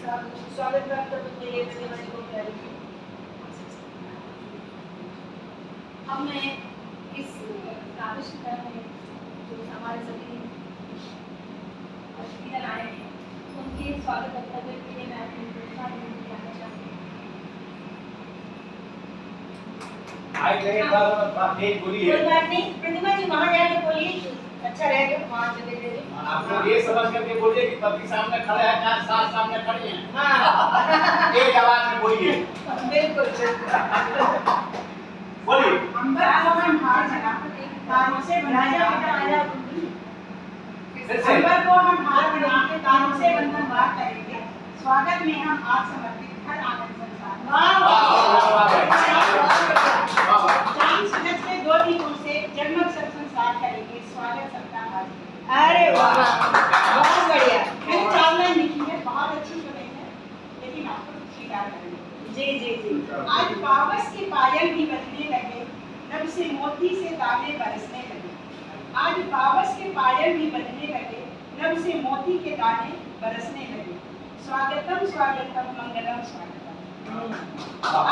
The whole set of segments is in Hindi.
स्वागत प्राप्त करने के लिए प्रतिमा जी को बुलाएंगे। अब मैं इस काव्यशिका में जो हमारे सभी अतिथिगण आए हैं उनके स्वागत करने के लिए मैं अपनी प्रतिभा दिखाना चाहती हूँ। कोई बात नहीं, प्रतिमा जी वहाँ जाके बोलिए, अच्छा रहेगा वहाँ चले गए। आप लोग ये समझ करके बोलिए कि पति सामने खड़े हैं, चार सास सामने खड़ी हैं। हाँ एक आवाज में बोलिए। बिल्कुल बोलिए। कानों से राजा बेटा आया अंबर को हम हार बना के कानों से बंधन वार करेंगे। स्वागत में हम आज समर्पित हर आनंद संसार। चांद सूरज के दो दीपों से जगमग सब संसार करेंगे। स्वागत सबका हाजिर। अरे वाह बहुत बढ़िया। मैंने चार लाइन लिखी है, बहुत अच्छी तो नहीं है, लेकिन आपको स्वीकार करेंगे। जी जी जी। आज पावस के पायल भी बजने लगे, नभ से मोती से ताले बरसने लगे। आज पावस के पायल भी बजने लगे, नभ से मोती के दाने बरसने लगे। स्वागतम स्वागतम मंगलम स्वागतम।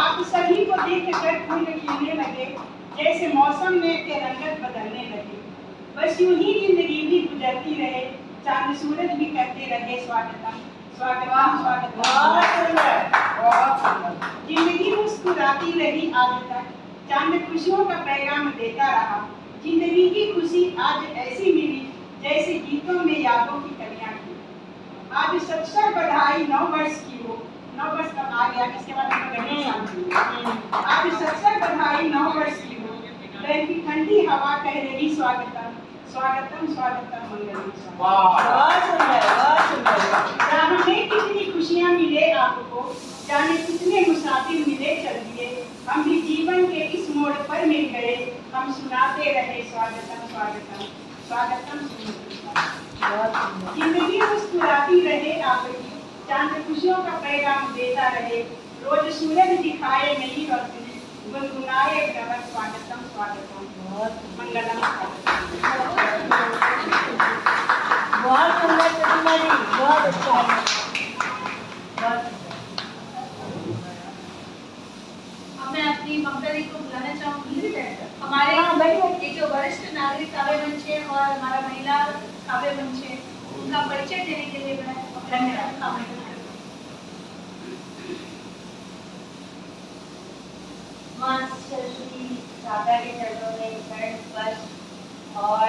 आप सभी को देख कर फूल खिलने लगे, जैसे मौसम में के रंगत बदलने लगे। बस यूं ही जिंदगी भी गुजरती रहे, चांद सूरज भी करते रहे स्वागतम स्वागतम स्वागतम। बहुत सुंदर बहुत सुंदर। जिंदगी मुस्कुराती रही आज तक, चांद खुशियों का पैगाम देता रहा। जिंदगी की खुशी आज ऐसी मिली, जैसे गीतों में यादों की कलियां थी। आज सत्सर बधाई 9 वर्ष की हो। 9 वर्ष तक आ गया, इसके बाद हम गणेश शांति। आज सत्सर बधाई 9 वर्ष की हो। बैल की ठंडी हवा कह रही स्वागतम स्वागतम स्वागतम मंगलम स्वागतम। बहुत सुंदर बहुत सुंदर। राह में कितनी खुशियां मिले आपको, जाने कितने मुसाफिर मिले चल दिए। हम भी जीवन के इस मोड़ पर मिल गए, हम सुनाते रहे स्वागतम स्वागतम स्वागतम स्वागतम। जिंदगी मुस्कुराती रहे आपकी, चांद खुशियों का पैगाम देता रहे। रोज सूरज दिखाए नई रोशनी, गुनगुनाए नमन स्वागतम स्वागतम मंगलम बहुत सुंदर प्रतिमा जी, बहुत अच्छा है। बहुत अब मैं अपनी ममता जी को बुलाना चाहूंगी। हमारे ये जो वरिष्ठ नागरिक काव्य मंच है और हमारा महिला काव्य मंच है उनका परिचय देने के लिए मैं धन्यवाद। मां सरस्वती राधा के चरणों में शरण स्पर्श। और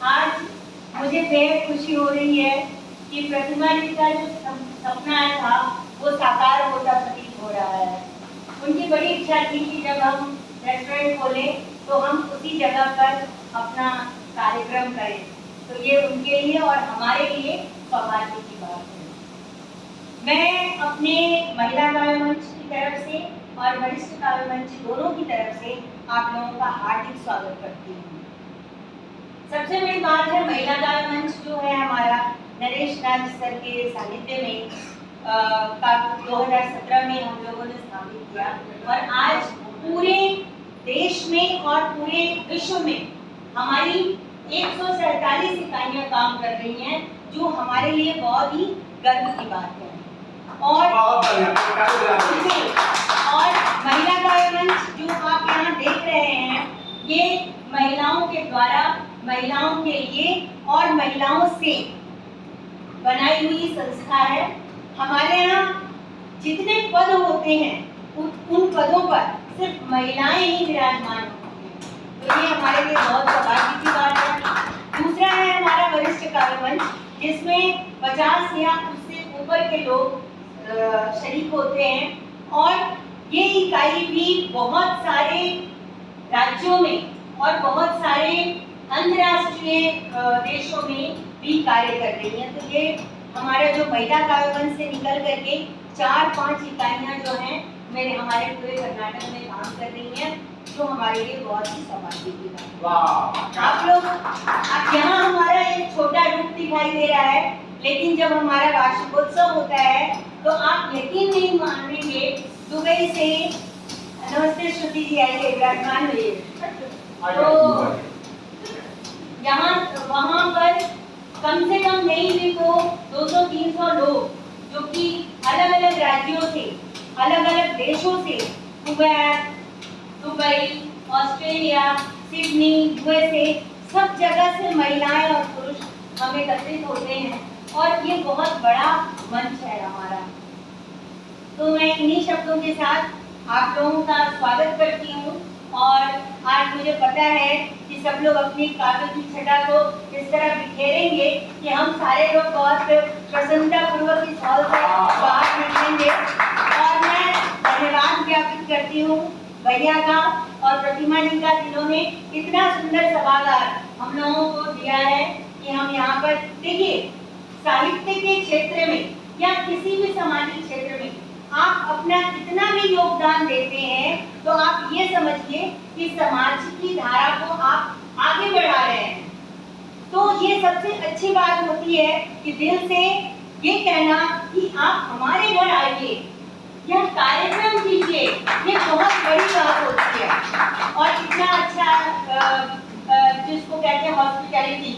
आज मुझे बेहद खुशी हो रही है कि प्रतिमा जी का जो सपना था वो साकार होता प्रतीत हो रहा है। उनकी बड़ी इच्छा थी कि जब हम रेस्टोरेंट खोलें तो हम उसी जगह पर अपना कार्यक्रम करें, तो ये उनके लिए और हमारे लिए सौभाग्य की बात है। मैं अपने महिला काव्य मंच की तरफ से और वरिष्ठ काव्य मंच दोनों की तरफ से आप लोगों का हार्दिक स्वागत करती हूँ। सबसे बड़ी बात है महिला काव्य मंच जो है हमारा नरेश नाथ सर के सानिध्य में 2017 में हम लोगों ने स्थापित किया और आज पूरे देश में और पूरे विश्व में हमारी 147 इकाइयाँ काम कर रही हैं, जो हमारे लिए बहुत ही गर्व की बात है। और महिला काव्य मंच जो आप यहाँ देख रहे हैं, ये महिलाओं के द्वारा महिलाओं के लिए और महिलाओं से बनाई हुई संस्था है। हमारे यहाँ जितने पद होते हैं उन पदों पर सिर्फ महिलाएं ही विराजमान होती हैं, तो ये हमारे लिए बहुत सौभाग्य की बात है। दूसरा है हमारा वरिष्ठ काव्य मंच, जिसमें 50 या उससे ऊपर के लोग शरीक होते हैं और ये इकाई भी बहुत सारे राज्यों में और बहुत सारे अंतर्राष्ट्रीय देशों में भी कार्य कर रही हैं। तो ये हमारा जो महिला काव्य मंच से निकल करके 4-5 इकाइयाँ जो हैं हमारे पूरे कर्नाटक में काम कर रही हैं, जो हमारे लिए बहुत ही सौभाग्य की बात है। आप लोग अब यहाँ हमारा एक छोटा रूप दिखाई दे रहा है, लेकिन जब हमारा वार्षिकोत्सव होता है तो आप यकीन नहीं मानेंगे, दुबई से नमस्ते श्रुति जी आइए, विराजमान हुए। तो यहाँ वहाँ पर कम से कम नहीं भी तो 200-300 लोग जो कि अलग अलग राज्यों से, अलग अलग देशों से, Kuwait, Dubai, Australia, Sydney, USA, सब जगह से महिलाएं और पुरुष हम एकत्रित होते हैं और ये बहुत बड़ा मंच है हमारा। तो मैं इन्हीं शब्दों के साथ आप लोगों का स्वागत करती हूँ और आज मुझे पता है कि सब लोग अपनी काव्य की छटा को इस तरह बिखेरेंगे कि हम सारे लोग बहुत प्रसन्नतापूर्वक इस हॉल से बाहर निकलेंगे। और मैं धन्यवाद ज्ञापित करती हूँ भैया का और प्रतिमा जी का, जिन्होंने इतना सुंदर सभागार हम लोगों को दिया है कि हम यहाँ पर, देखिए साहित्य के क्षेत्र में या किसी भी सामाजिक क्षेत्र में आप अपना कितना भी योगदान देते हैं तो आप ये समझिए कि समाज की धारा को आप आगे बढ़ा रहे हैं। तो ये सबसे अच्छी बात होती है कि दिल से ये कहना कि आप हमारे घर आइए, यह कार्यक्रम कीजिए, ये बहुत बड़ी बात होती है। और इतना अच्छा जिसको कहते हैं हॉस्पिटैलिटी,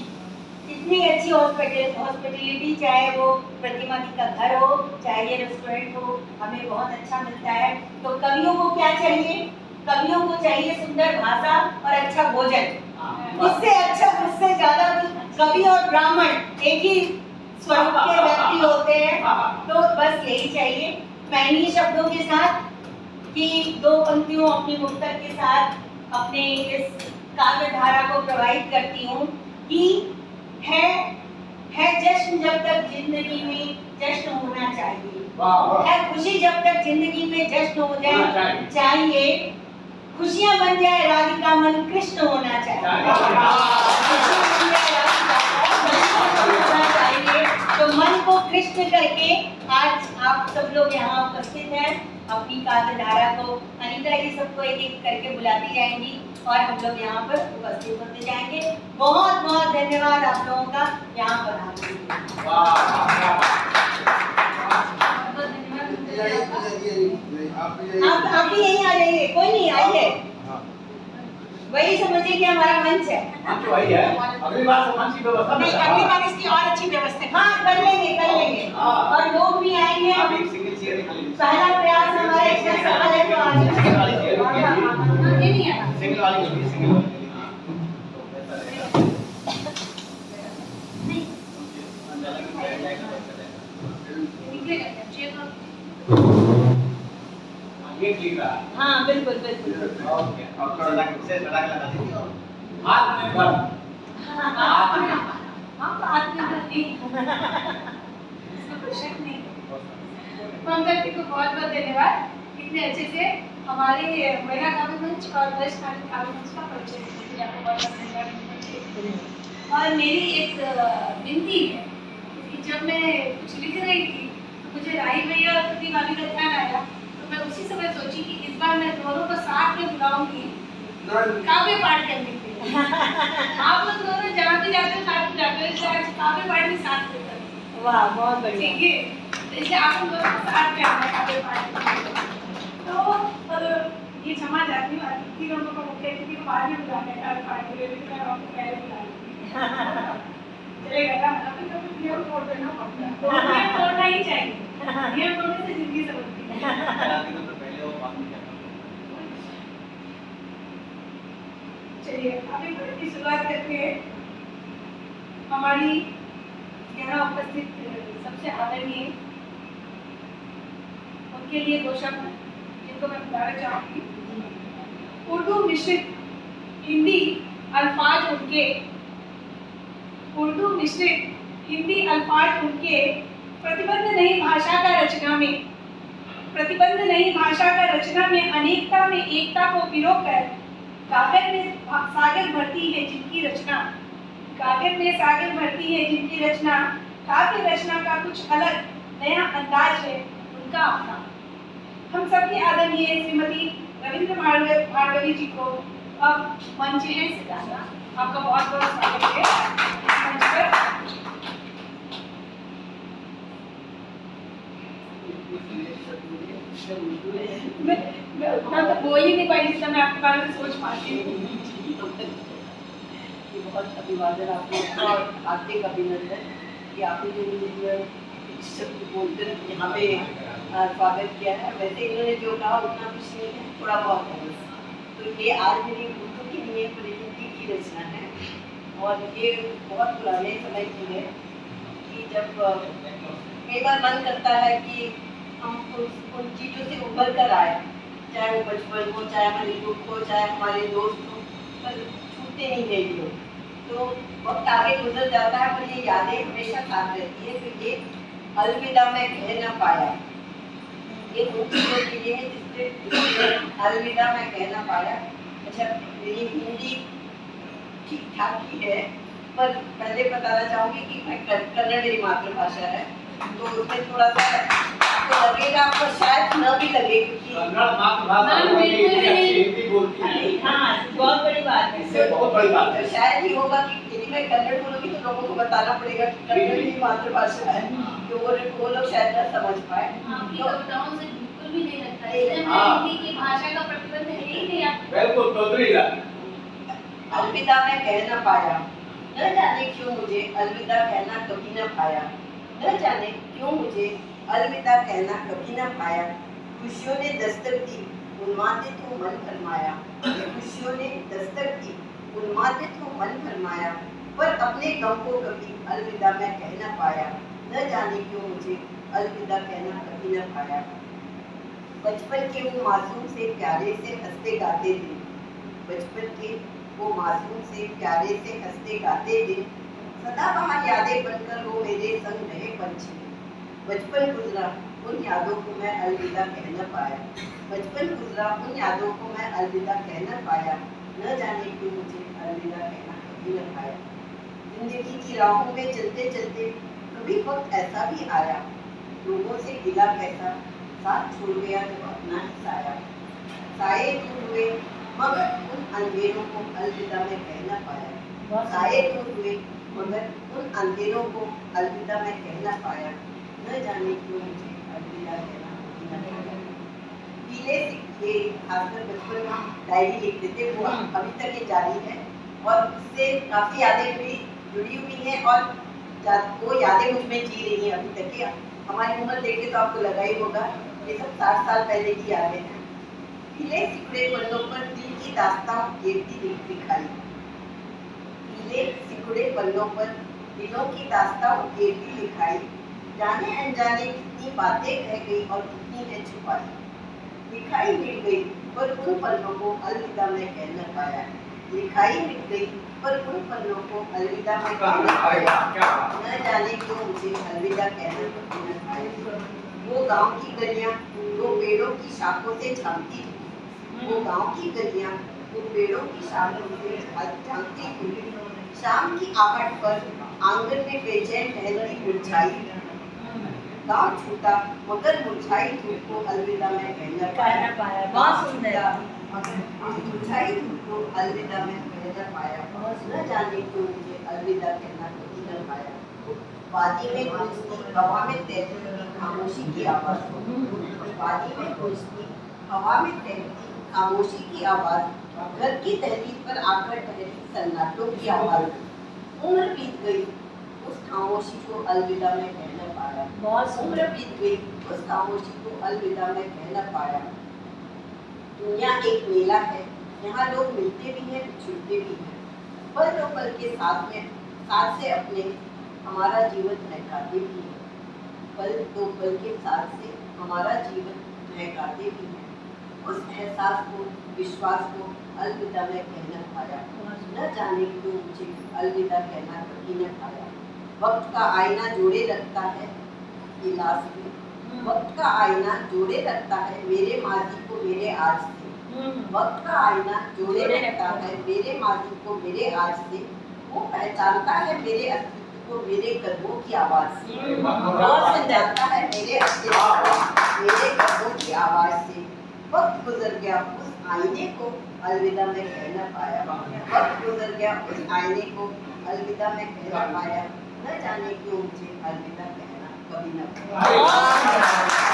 इतनी अच्छी हॉस्पिटैलिटी, चाहे वो प्रतिमा जी का घर हो, चाहे ये रेस्टोरेंट हो, हमें बहुत अच्छा मिलता है। तो कवियों को क्या चाहिए? कवियों को चाहिए सुंदर भाषा और अच्छा भोजन। उससे अच्छा, उससे ज्यादा कवि और ब्राह्मण एक ही स्वरूप के व्यक्ति होते हैं, तो बस यही चाहिए। मैं इन्हीं शब्दों के साथ कि दो पंक्तियों अपनी मुक्तक के साथ अपने इस काव्य धारा को प्रवाहित करती हूँ कि है जश्न जब तक जिंदगी में जश्न होना चाहिए, है खुशी जब तक जिंदगी में जश्न हो जाए चाहिए, खुशियां बन जाए राधिका मन कृष्ण होना चाहिए, तो मन को कृष्ण करके आज आप सब लोग यहाँ उपस्थित हैं। अपनी काव्य धारा को अनीता जी सबको एक एक करके बुलाती जाएंगी और हम लोग यहाँ पर उपस्थित होते जाएंगे। बहुत बहुत धन्यवाद आप लोगों का यहाँ पर आने के लिए। आप भी यहीं आ जाइए, कोई नहीं, आइए, वही समझिए कि हमारा मंच है। मंच वही है, अगली बार से मंच की व्यवस्था नहीं, अगली बार इसकी और अच्छी व्यवस्था। हाँ, कर लेंगे, कर लेंगे। और लोग भी आएंगे। आप एक सिंगल चेयर निकालिए। पहला प्रयास हमारा इतना सफल है तो आज सिंगल वाली चेयर ये नहीं आया। सिंगल वाली चेयर, सिंगल वाली। निकलेगा क्या? चेयर तो ये ठीक रहा। हाँ, बिल्कुल बिल्कुल। ओके, अब थोड़ा से सड़क लगा दीजिए। हाथ में भर, हाथ में। हम बात में करती इसमें कोई शक नहीं। पंकज को बहुत बहुत धन्यवाद इतने अच्छे से हमारे महिला काव्य मंच और वरिष्ठ नागरिक काव्य मंच का परिचय देने के लिए। आपको बहुत बहुत धन्यवाद। और मेरी एक विनती है कि जब मैं कुछ लिख रही थी तो मुझे राही भैया और प्रतिमा भाभी का ध्यान आया, तो मैं उसी समय सोची कि इस बार मैं दोनों को साथ में बुलाऊंगी काव्य पाठ करने के लिए। आप लोग दोनों जहाँ भी जाते हो साथ में जाते हो, इसलिए आज काव्य पाठ भी साथ में करें। वाह, बहुत बढ़िया। ठीक है, तो इसलिए आप लोग दोनों साथ में आना काव्य पाठ। तो ये क्षमा चाहती हूँ, अतिथि लोगों को मुख्य अतिथि को बाद में बुलाना है काव्य पाठ के लिए, लेकिन मैं आपको पहले बुला लूँगी। चलेगा ना? अभी तो कुछ नियम तोड़ देना पड़ता है, तो नियम तोड़ना ही चाहिए। नियम तोड़ने से जिंदगी समझती है। चलिए अभी पढ़ने की शुरुआत करते हैं। हमारी यहाँ उपस्थित सबसे आदरणीय, उनके लिए दो शब्द जिनको मैं बताना चाहूँगी। उर्दू मिश्रित हिंदी अल्फाज उनके, उर्दू मिश्रित हिंदी अल्फाज उनके, प्रतिबंध नहीं भाषा का रचना में, प्रतिबंध नहीं भाषा का रचना में, अनेकता में एकता को पिरोकर काव्य में सागर भरती है जिनकी रचना, काव्य में सागर भरती है जिनकी रचना, काव्य रचना का कुछ अलग नया अंदाज है उनका अपना। हम सबकी आदरणीय श्रीमती रविंद्र भार्गवी जी को अब मंच है से जाना। आपका बहुत बहुत स्वागत है इस मंच पर। मैं उतना तो बोल ही नहीं पाई जितना मैं आपके बारे में सोच पाती हूँ। बहुत अभिवादन आप लोग का और हार्दिक अभिनंदन कि आपने जो शब्द बोलकर यहाँ पे स्वागत किया है। वैसे इन्होंने जो कहा उतना कुछ नहीं है, थोड़ा बहुत है बस। तो ये आज मेरी उर्दू के लिए परिचिति की रचना है और ये बहुत पुराने समय की है कि जब कई बार मन करता है कि हम उन चीज़ों से उभर कर आए, चाहे वो बचपन हो, चाहे हमारे ग्रुप हो, चाहे हमारे दोस्त हो, पर छूटते नहीं है ये। तो वक्त आगे गुजर जाता है पर ये यादें हमेशा साथ रहती है। तो ये अलविदा मैं कह ना पाया, ये उन चीज़ों के लिए है जिससे अलविदा मैं कह ना पाया। अच्छा, मेरी हिंदी ठीक ठाक ही है, पर पहले बताना चाहूँगी कि मैं कन्नड़ मेरी मातृभाषा है, तो उसमें थोड़ा सा आपको लगेगा, पर शायद न भी लगे क्योंकि कन्नड़ मातृभाषा हिंदी बोलती है। हाँ, बहुत बड़ी बात है। इससे बहुत बड़ी बात है। तो शायद ये होगा कि यदि मैं कन्नड़ बोलूँगी तो लोगों को बताना पड़ेगा कि कन्नड़ मेरी मातृभाषा है, तो वो लोग शायद न समझ पाए। आपकी तो कविताओं से बिल्कुल भी नहीं लगता है, इसलिए मैं हिंदी की भाषा का प्रतिबंध है ही नहीं आपको। बिल्कुल टोटली अलविदा मैं कह न पाया, न जाने क्यों मुझे अलविदा कहना कभी न पाया, न जाने क्यों मुझे अलविदा कहना कभी न पाया। खुशियों ने दस्तक दी, उन्मादित हूँ मन फरमाया, खुशियों ने दस्तक दी, उन्मादित हूँ मन फरमाया, पर अपने गम को कभी अलविदा मैं कह न पाया, न जाने क्यों मुझे अलविदा कहना कभी न पाया। बचपन के वो मासूम से प्यारे से हंसते गाते दिन, बचपन के वो मासूम से प्यारे से हंसते गाते दिन, सदाबहार यादें बनकर वो मेरे संग रहे पंछी। बचपन गुजरा उन यादों को मैं अलविदा कह न पाया, बचपन गुजरा उन यादों को मैं अलविदा कह न पाया, न जाने क्यों मुझे अलविदा कहना कभी न पाया। जिंदगी की राहों में चलते चलते कभी वक्त ऐसा भी आया, लोगों से गिला कैसा साथ छोड़ गया जब अपना ही साया। साए दूर हुए मगर उन अंधेरों को अलविदा मैं कह न पाया, साए दूर हुए मगर उन अंधेरों को अलविदा मैं कह न पाया, न जाने क्यों मुझे अलविदा कहना कभी न पाया। पीले सिक्के खासकर बचपन में हम डायरी लिखते थे, वो अभी तक ये जारी है और उससे काफ़ी यादें मेरी जुड़ी हुई हैं और वो यादें मुझ में जी रही हैं अभी तक। हमारी उम्र देख के तो आपको लगा ही होगा ये सब 60 साल पहले की यादें हैं। पीले सिकुड़े पन्नों पर दिल की दास्तां गिरती दिखाई, पीले सिकुड़े पन्नों पर दिलों की दास्तां गिरती दिखाई, जाने अनजाने कितनी बातें कह गई और कितनी है छुपाई। लिखाई मिट गई पर उन पन्नों को अलविदा मैं कह न पाया, लिखाई मिट गई पर उन पन्नों को अलविदा मैं कह न पाया, न जाने क्यों मुझे अलविदा कहना कभी न पाया। वो गांव की गलियां वो पेड़ों की शाखों से झांकती थी, वो गांव की गलियां वो पेड़ों की शाखों से झांकती थी। शाम की आहट पर आंगन में बेचैन टहलती मुरझाई, गांव छूटा मगर मुरझाई धूप को अलविदा मैं कह न पाया। बहुत सुंदर। मुरझाई धूप को अलविदा मैं कह न पाया, न जाने क्यों मुझे अलविदा कहना कभी न पाया। वादी में गूंजती हवा में तैरती खामोशी की आवाज़, वादी में गूंजती हवा में तैरती खामोशी की आवाज़, घर की दहलीज पर आकर ठहरी सन्नाटों की आवाज़। उम्र बीत गई उस खामोशी को अलविदा मैं कह न पाया, बहुत उम्र बीत गई उस खामोशी को अलविदा मैं कह न पाया। दुनिया एक मेला है, यहाँ लोग मिलते भी हैं छूटते भी हैं, पल के साथ से अपने हमारा जीवन महकाते भी हैं, पल के साथ से हमारा जीवन महकाते भी हैं। उस एहसास को विश्वास को अलविदा मैं कह न पाया, न जाने क्यों मुझे अलविदा कहना कभी न पाया। वक्त का आईना जोड़े रखता है गिलास में, वक्त का आईना जोड़े रखता है मेरे माजी को मेरे आज से, वक्त का आईना जोड़े रखता है मेरे माजी को मेरे आज से। वो पहचानता है मेरे अस्तित्व को मेरे कदमों की आवाज़ से, वो पहचानता है मेरे अस्तित्व को मेरे कदमों की आवाज़ से। वक्त गुजर गया उस आईने को अलविदा मैं कह न पाया, वक्त गुजर गया उस आईने को अलविदा मैं कह न पाया, न जाने क्यों मुझे अलविदा कहना कभी न पाया।